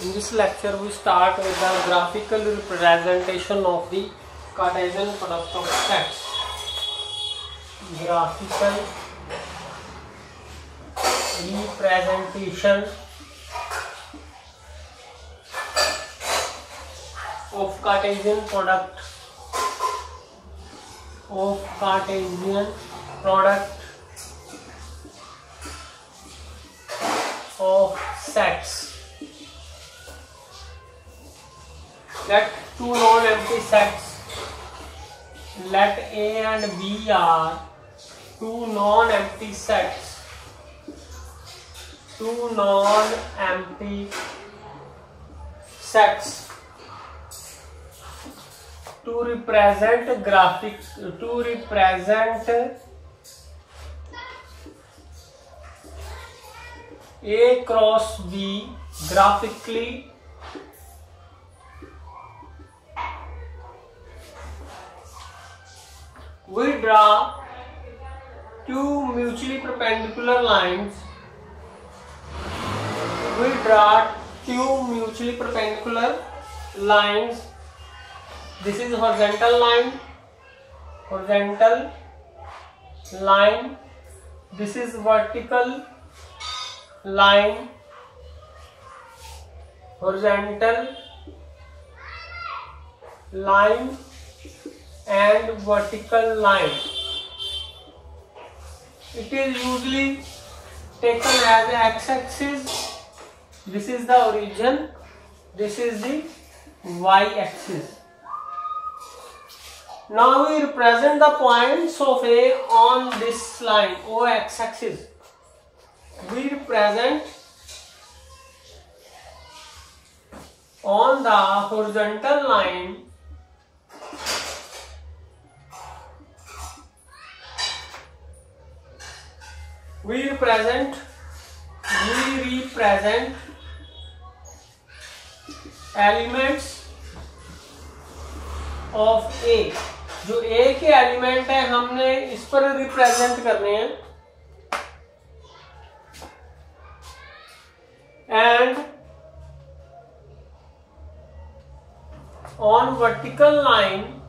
In this lecture, we start with the graphical representation of the Cartesian product of sets. Graphical representation of Cartesian product of sets. Let two non-empty sets, let A and B are two non-empty sets, to represent A cross B graphically. We draw two mutually perpendicular lines. This is horizontal line. This is vertical line, horizontal line and vertical line. It is usually taken as x-axis. This is the origin, this is the y-axis. Now we represent the points of A on this line, O x-axis. We represent on the horizontal line we represent elements of A. जो A के element है हमने इस पर represent करने हैं, and on vertical line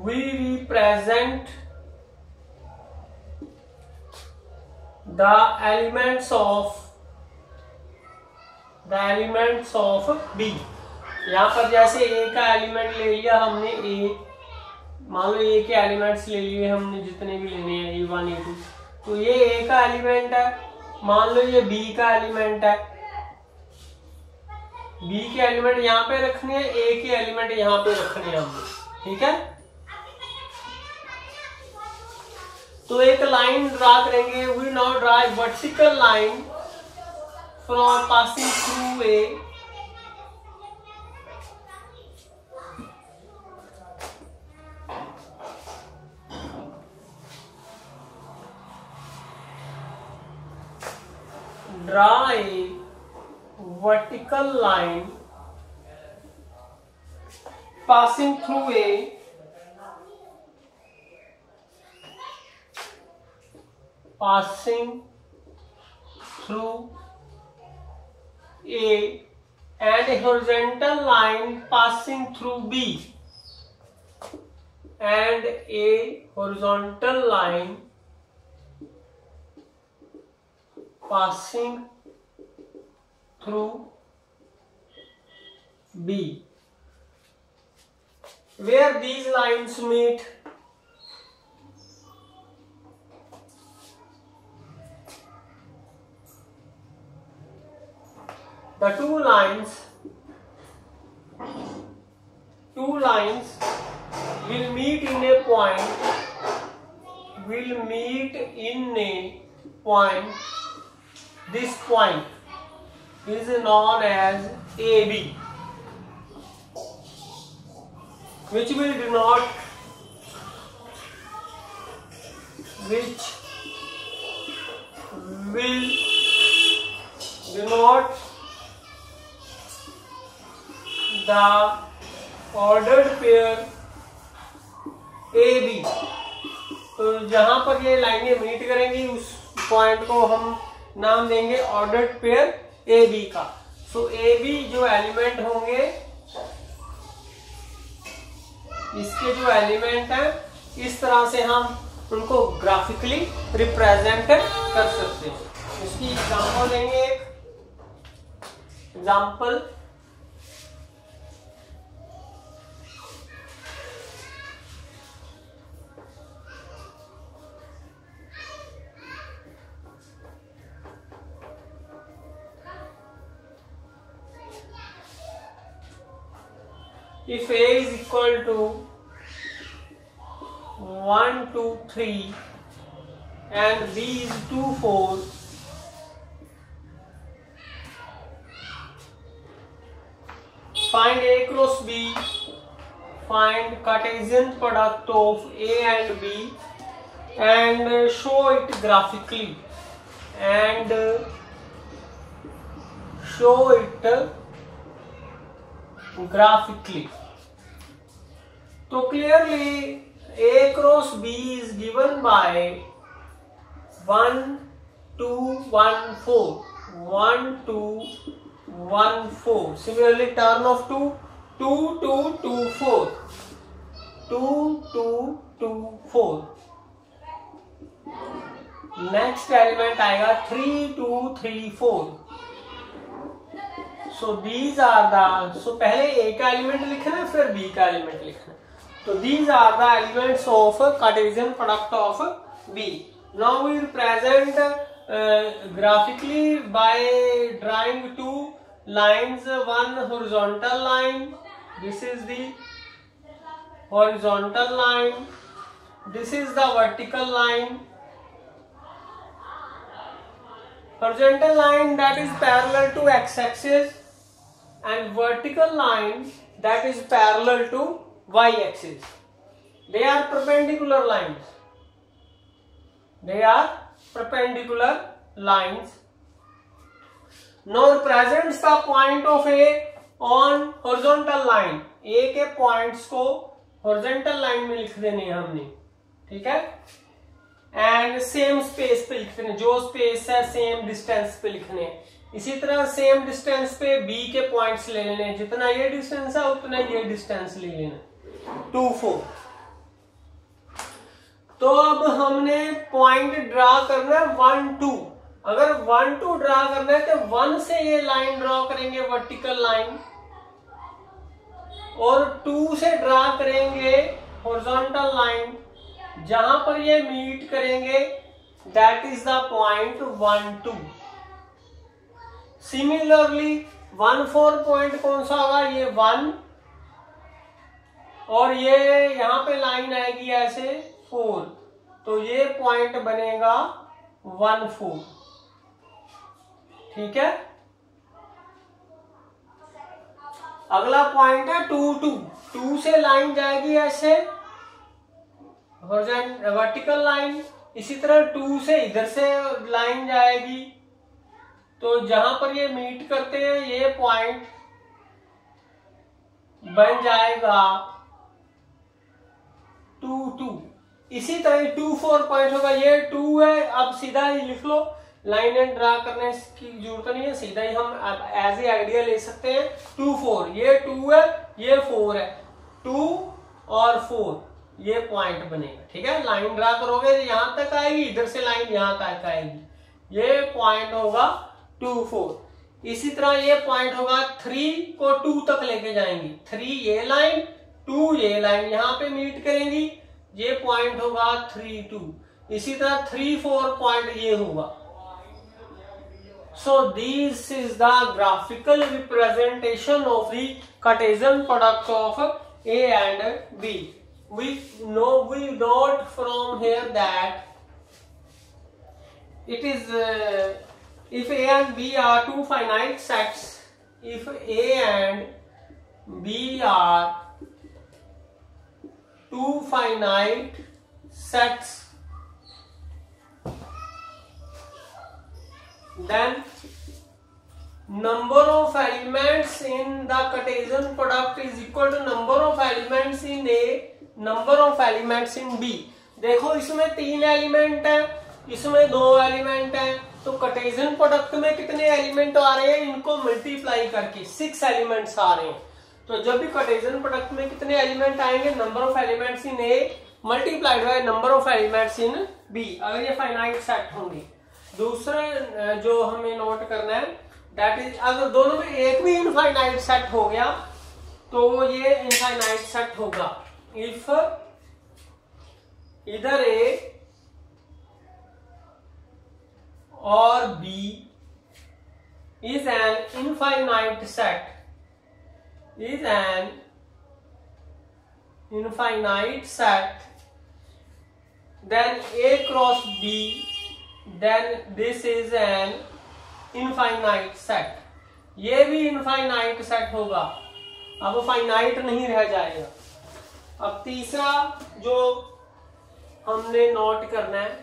we represent the elements of B. यहाँ पर जैसे A का एलिमेंट ले लिया हमने, मान लो A के एलिमेंट्स ले लिए हमने जितने भी लेने हैं, A1 A2, तो ये A का एलिमेंट है, मान लो ये B का एलिमेंट है, B के एलिमेंट यहाँ पे रखने हैं, A के एलिमेंट यहाँ पे रखने हैं हमने, ठीक है। तो एक लाइन ड्रा करेंगे, we now draw a vertical line from passing through A draw a vertical line passing through A and a horizontal line passing through B and a horizontal line passing through B. Where these lines meet, the two lines will meet in a point, this point is known as AB, which will denote the ordered pair AB। तो जहां पर ये लाइनें meet करेंगी उस point को हम नाम देंगे ऑर्डर्ड पेयर ए बी का। सो ए बी जो एलिमेंट होंगे, इसके जो एलिमेंट है, इस तरह से हम उनको ग्राफिकली रिप्रेजेंट कर सकते हैं। इसकी एग्जांपल देंगे, example if A is equal to 1 2 3 and B is 2 4, find A cross B, find Cartesian product of A and B and show it graphically and show it graphically. So clearly A cross B is given by 1 2 1 4 1 2 1 4. Similarly turn of 2 2 2 2 4 2 2 2 4. Next element आएगा 3 2 3 4. So these are the, सो पहले ए का element लिखना है फिर B का element लिखना है. तो these are the elements of Cartesian product of B. Now we represent graphically by drawing two lines, one horizontal line, this is the horizontal line, this is the vertical line. Horizontal line that is parallel to x-axis and vertical line that is parallel to y-axis. They are perpendicular lines. They are perpendicular lines. Now represents the point of A on horizontal line. A के points को horizontal line में लिख देने हैं हमने, ठीक है. And same space पे लिखने, जो स्पेस है सेम डिस्टेंस पे लिखने. इसी तरह सेम डिस्टेंस पे बी के पॉइंट्स ले लेने, जितना ये डिस्टेंस है उतना ये डिस्टेंस ले लेना, 2 4. तो अब हमने पॉइंट ड्रा करना है 1 2. अगर 1 2 ड्रा करना है तो 1 से ये लाइन ड्रा करेंगे वर्टिकल लाइन, और 2 से ड्रा करेंगे हॉरिजॉन्टल लाइन. जहां पर ये मीट करेंगे that is the point 1 2. Similarly 1 4 point कौन सा होगा, ये 1, और ये यहां पे लाइन आएगी ऐसे 4, तो ये पॉइंट बनेगा 1 4, ठीक है. अगला पॉइंट है 2 2. 2 से लाइन जाएगी ऐसे वर्टिकल लाइन, इसी तरह 2 से इधर से लाइन जाएगी, तो जहां पर ये मीट करते हैं ये पॉइंट बन जाएगा 2 2. इसी तरह 2 4 पॉइंट होगा, ये 2 है. अब सीधा ही लिख लो, लाइन एंड ड्रा करने की जरूरत नहीं है, सीधा ही हम एज ए आइडिया ले सकते हैं. 2 4, ये 2 है ये 4 है, 2 और 4 ये पॉइंट बनेगा, ठीक है. लाइन ड्रा करोगे यहां तक आएगी, इधर से लाइन यहां तक आएगी, ये पॉइंट होगा 2 4. इसी तरह ये पॉइंट होगा 3 को 2 तक लेके जाएंगी, 3 ये लाइन 2 ये लाइन यहां पे मीट करेंगी, ये पॉइंट होगा 3 2. इसी तरह 3 4 पॉइंट ये होगा. So this is the graphical representation of the Cartesian product of A and B. We note from here that it is if A and B are two finite sets, if A and B are two finite sets, then number of elements in the Cartesian product is equal to number of elements in A, number of elements in B. देखो इसमें 3 element है, इसमें 2 element है, तो Cartesian product में कितने element आ रहे हैं, इनको मल्टीप्लाई करके 6 एलिमेंट्स आ रहे हैं। तो जब भी कार्टेशियन प्रोडक्ट में कितने एलिमेंट आएंगे, number of elements in A multiplied by number of elements in B, अगर ये फाइनाइट सेट होंगे। दूसरा जो हमें नोट करना है दैट इज, अगर दोनों में एक भी इनफाइनाइट सेट हो गया तो ये इनफाइनाइट सेट होगा। इफ इधर ए और B is an infinite set, is an infinite set, then A cross B, then this is an infinite set. ये भी infinite set होगा, अब फाइनाइट नहीं रह जाएगा। अब तीसरा जो हमने नोट करना है,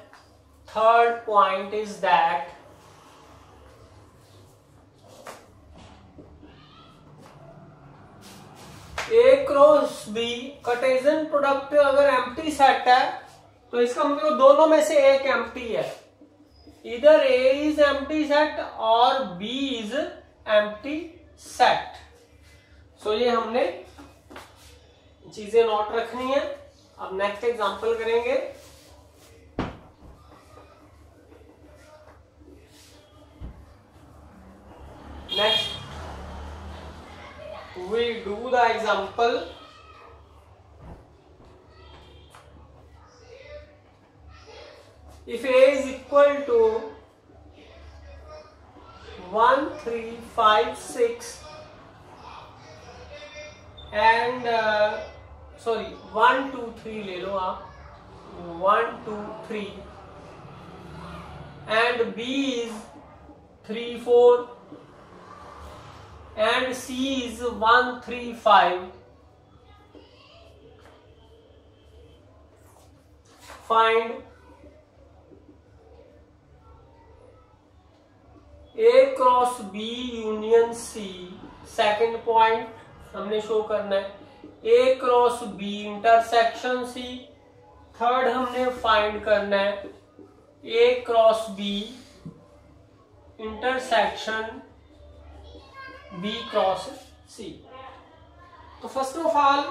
third point is that A cross B Cartesian product अगर एम्प्टी सेट है तो इसका मतलब दोनों में से एक एम्प्टी है, इधर ए इज एम्प्टी सेट और बी इज एम्प्टी सेट। सो ये हमने चीजें नोट रखनी है। अब नेक्स्ट एग्जांपल करेंगे। Next we do the example. If A is equal to 1 3 5 6 and 1 2 3 ले लो आप, 1 2 3 and B is 3 4 and C is 1 3 5, find A cross B union C। Second point हमने शो करना है A cross B intersection C। Third हमने find करना है A cross B intersection B cross C। तो first of all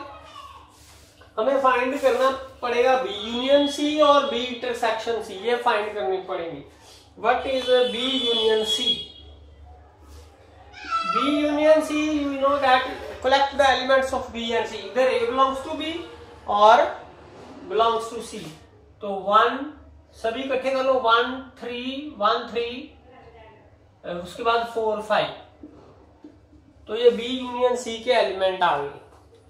हमें find करना पड़ेगा B यूनियन C और B इंटरसेक्शन C, ये फाइंड करनी पड़ेगी। What is B union C? B union C, you know that collect the elements of B and C, either A belongs to B or belongs to C। तो 1 सभी इकट्ठे कर लो, 1 3 1 3, उसके बाद 4 5, तो ये B यूनियन C के एलिमेंट आ गए।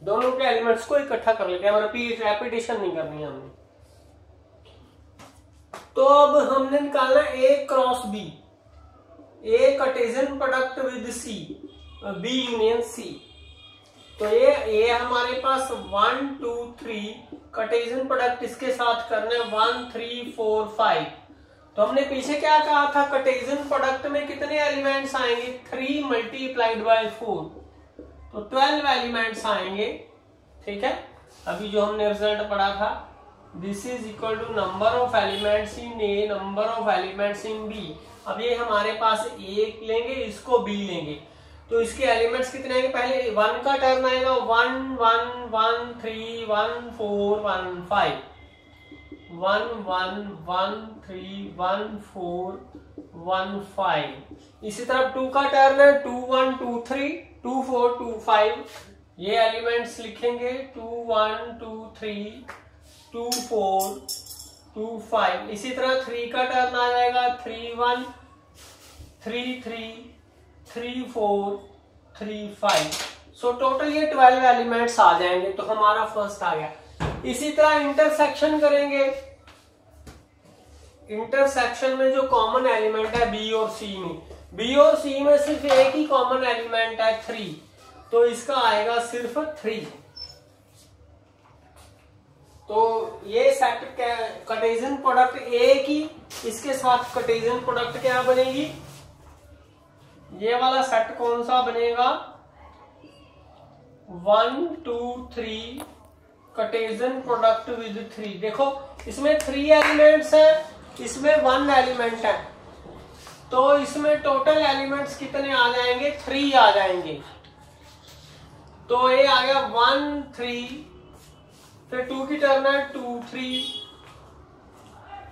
दोनों के एलिमेंट्स को इकट्ठा कर लेते हैं, रेपिटेशन नहीं करनी है हमने। तो अब हमने निकालना A cross B, A Cartesian product with C, B union C। तो ये हमारे पास 1 2 3 कार्टेशियन प्रोडक्ट इसके साथ करना है 1 3 4 5। तो हमने पीछे क्या कहा था, कार्टेशियन प्रोडक्ट में कितने एलिमेंट्स आएंगे, 3 मल्टीप्लाइड बाय 4, तो 12 एलिमेंट्स आएंगे। ठीक है, अभी जो हमने रिजल्ट पढ़ा था, this is equal to number of elements in A number of elements in B. अब ये हमारे पास ए लेंगे, इसको बी लेंगे, तो इसके एलिमेंट्स कितने आएंगे, पहले 1 का टर्म आएगा 1 1 1 3 1 4 1 5, 1 1 1 3 1 4 1 5। इसी तरह 2 का टर्न है 2 1 2 3 2 4 2 5, ये एलिमेंट्स लिखेंगे 2 1 2 3 2 4 2 5। इसी तरह 3 का टर्न आ जाएगा 3 1 3 3 3 4 3 5। सो टोटल ये 12 एलिमेंट्स आ जाएंगे, तो हमारा फर्स्ट आ गया। इसी तरह इंटरसेक्शन करेंगे। इंटरसेक्शन में जो कॉमन एलिमेंट है बी और सी में, बी और सी में सिर्फ एक ही कॉमन एलिमेंट है 3, तो इसका आएगा सिर्फ 3। तो ये सेट कार्टेशियन प्रोडक्ट ए की, इसके साथ कार्टेशियन प्रोडक्ट क्या बनेगी, ये वाला सेट कौन सा बनेगा, 1 2 3 कार्टेशियन प्रोडक्ट विद 3। देखो इसमें 3 एलिमेंट्स है, इसमें 1 एलिमेंट है, तो इसमें टोटल एलिमेंट्स कितने आ जाएंगे, 3 आ जाएंगे। तो ये आ गया 1 3, फिर 2 की टर्न है 2 3,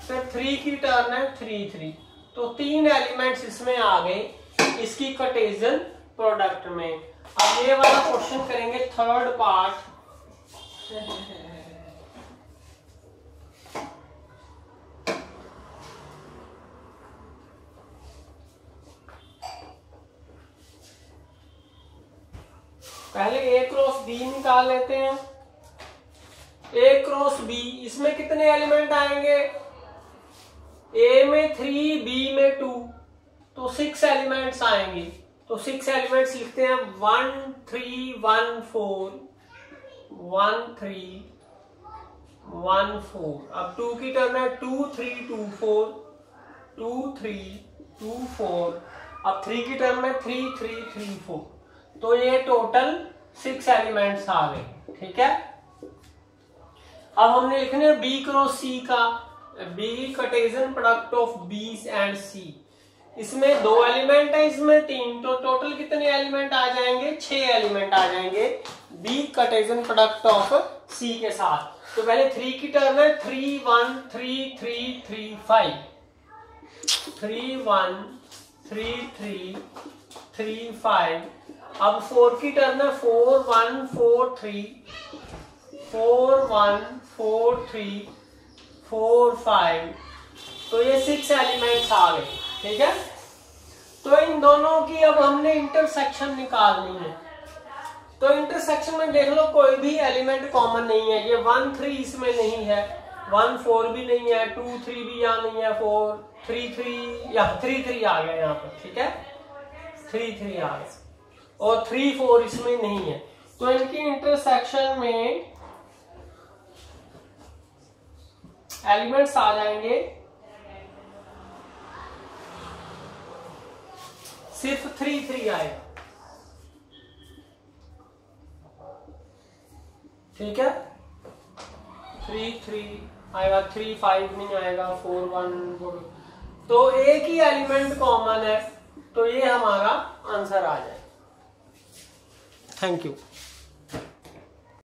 फिर 3 की टर्न है 3 3। तो 3 एलिमेंट्स इसमें आ गए इसकी कार्टेशियन प्रोडक्ट में। अब ये वाला क्वेश्चन करेंगे थर्ड पार्ट। पहले A क्रॉस B निकाल लेते हैं। A क्रॉस B, इसमें कितने एलिमेंट आएंगे, A में 3, B में 2, तो 6 एलिमेंट्स आएंगे। तो 6 एलिमेंट्स लिखते हैं 1 3 1 4 1 3 1 4। अब 2 की टर्न है 2 3 2 4 2 3 2 4। अब 3 की टर्न में 3 3 3 4। तो ये टोटल 6 एलिमेंट्स आ गए। ठीक है, अब हमने लिखने B क्रॉस C का, B Cartesian product of B and C। इसमें 2 एलिमेंट है, इसमें 3, तो टोटल कितने एलिमेंट आ जाएंगे, 6 एलिमेंट आ जाएंगे B Cartesian product of C के साथ। तो पहले 3 की टर्न है 3 1 3 3 3 5 3 1 3 3 3 5। अब 4 की टर्न है 4 1 4 3 4 1 4 3 4 5। तो ये 6 एलिमेंट्स आ गए। ठीक है, तो इन दोनों की अब हमने इंटरसेक्शन निकालनी है। तो इंटरसेक्शन में देख लो कोई भी एलिमेंट कॉमन नहीं है। ये 1 3 इसमें नहीं है, 1 4 भी नहीं है, 2 3 भी यहाँ नहीं है, 4 3 3 या 3 3 आ गया यहाँ पर। ठीक है, 3 3 आ गया और 3 4 इसमें नहीं है। तो इनकी इंटरसेक्शन में एलिमेंट्स आ जाएंगे सिर्फ 3 3 आएगा। ठीक है, 3 3 आएगा, 3 5 नहीं आएगा, 4 1 4। तो एक ही एलिमेंट कॉमन है, तो ये हमारा आंसर आ जाए। Thank you.